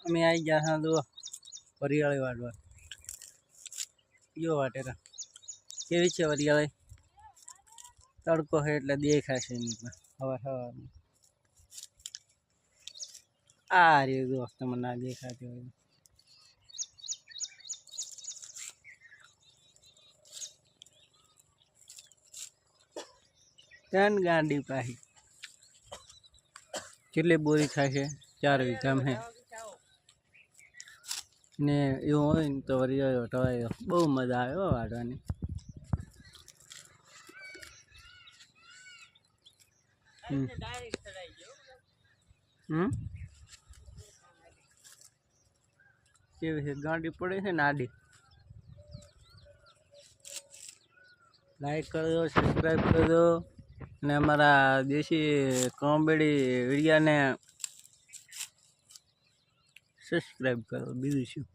અમે આવી ગયા હા જો વરિયાળી વાટવા જો વાટેરા કેવી છે વરિયાળી તડકો છે એટલે દેખાય છે એની હવાર હવારમાં આ રે દોસ્ત તમને ના દેખાતી હોય ત્રણ ગાંડી પાહી કેટલી બોરી થાય છે 4 વીઘામાં હે ને એવું હોય ને તો વરિયાળી વટવાય બહુ મજા આવે હો વાટવાની કેવી છે ગાંડી પડે છે ને આડી લાઈક કરજો સબસ્ક્રાઈબ કરજો અને અમારા દેશી કોમેડી વિડીયોને સબસ્ક્રાઈબ કરો બીજું શું